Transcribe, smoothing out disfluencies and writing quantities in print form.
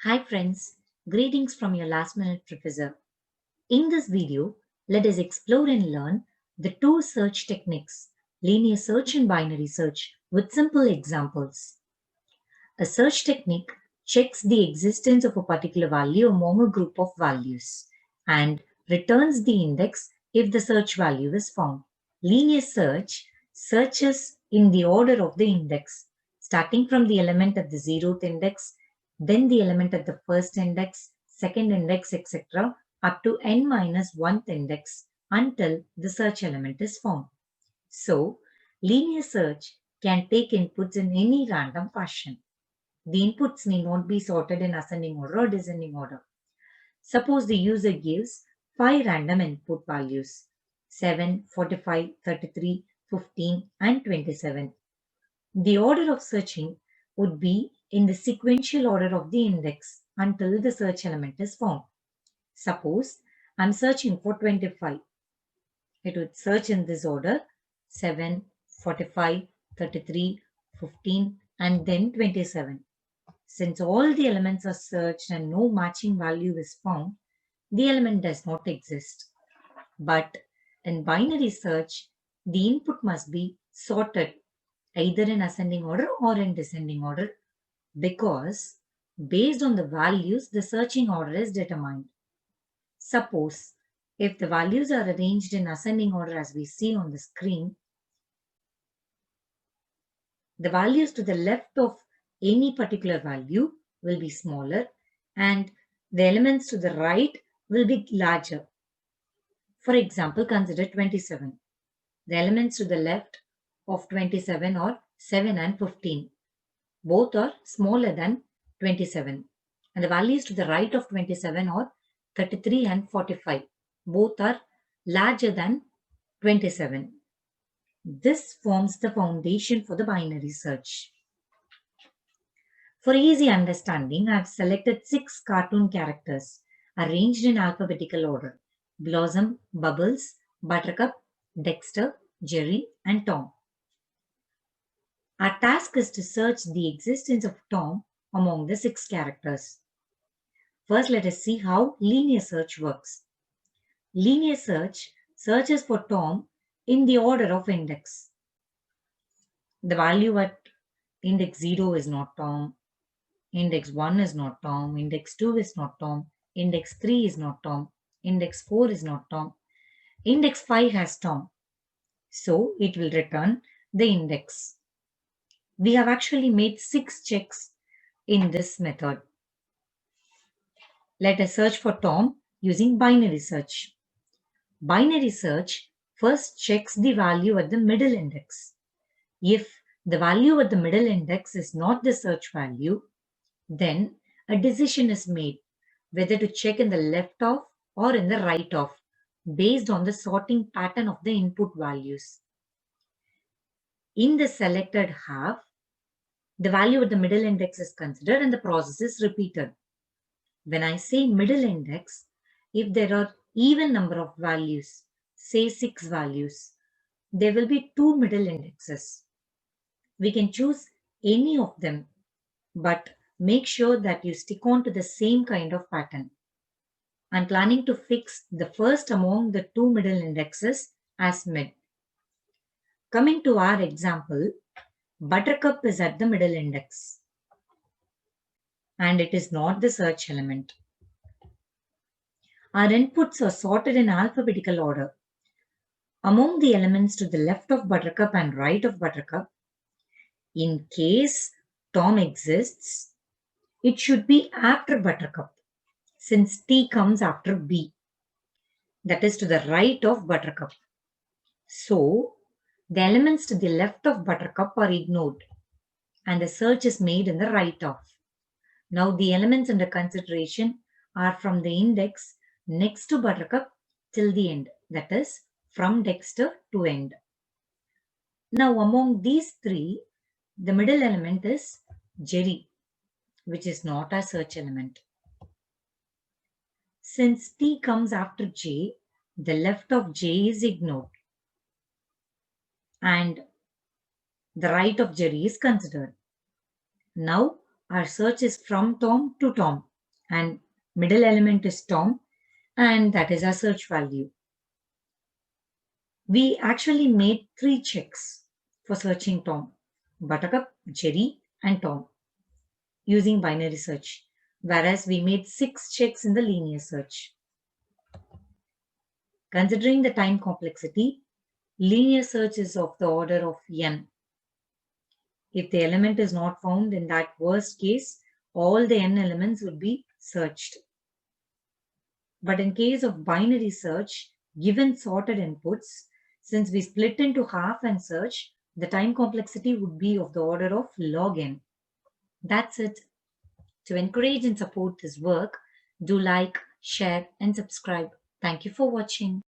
Hi friends, greetings from your last minute professor. In this video, let us explore and learn the two search techniques, linear search and binary search, with simple examples. A search technique checks the existence of a particular value among a group of values and returns the index if the search value is found. Linear search searches in the order of the index, starting from the element at the zeroth index, then the element at the first index, second index, etc., up to n minus 1th index until the search element is found. So, linear search can take inputs in any random fashion. The inputs need not be sorted in ascending order or descending order. Suppose the user gives 5 random input values 7, 45, 33, 15, and 27. The order of searching would be in the sequential order of the index until the search element is found. Suppose I'm searching for 25. It would search in this order 7, 45, 33, 15, and then 27. Since all the elements are searched and no matching value is found, the element does not exist. But in binary search, the input must be sorted either in ascending order or in descending order because based on the values, the searching order is determined. Suppose if the values are arranged in ascending order as we see on the screen, the values to the left of any particular value will be smaller and the elements to the right will be larger. For example, consider 27. The elements to the left of 27 are 7 and 15. Both are smaller than 27. And the values to the right of 27 are 33 and 45. Both are larger than 27. This forms the foundation for the binary search. For easy understanding, I have selected 6 cartoon characters arranged in alphabetical order: Blossom, Bubbles, Buttercup, Dexter, Jerry, and Tom. Our task is to search the existence of Tom among the 6 characters. First, let us see how linear search works. Linear search searches for Tom in the order of index. The value at index 0 is not Tom, index 1 is not Tom, index 2 is not Tom, index 3 is not Tom, index 4 is not Tom, index 5 has Tom. So it will return the index. We have actually made 6 checks in this method. Let us search for Tom using binary search. Binary search first checks the value at the middle index. If the value at the middle index is not the search value, then a decision is made whether to check in the left of or in the right of based on the sorting pattern of the input values. In the selected half, the value at the middle index is considered and the process is repeated. When I say middle index, if there are even number of values, say 6 values, there will be 2 middle indexes. We can choose any of them, but make sure that you stick on to the same kind of pattern. I'm planning to fix the first among the 2 middle indexes as mid. Coming to our example, Buttercup is at the middle index and it is not the search element. Our inputs are sorted in alphabetical order. Among the elements to the left of Buttercup and right of Buttercup, in case Tom exists, it should be after Buttercup, since T comes after B. That is to the right of Buttercup. So, the elements to the left of Buttercup are ignored and the search is made in the right of. Now, the elements under consideration are from the index next to Buttercup till the end, that is, from Dexter to end. Now, among these 3, the middle element is Jerry, which is not a search element. Since T comes after J, the left of J is ignored and the right of Jerry is considered. Now our search is from Tom to Tom. and middle element is Tom, and that is our search value. We actually made 3 checks for searching Tom: Buttercup, Jerry, and Tom using binary search, whereas we made 6 checks in the linear search. Considering the time complexity, linear search is of the order of n. If the element is not found, in that worst case, all the n elements would be searched. But in case of binary search, given sorted inputs, since we split into half and search, the time complexity would be of the order of log n. That's it. To encourage and support this work, do like, share, and subscribe. Thank you for watching.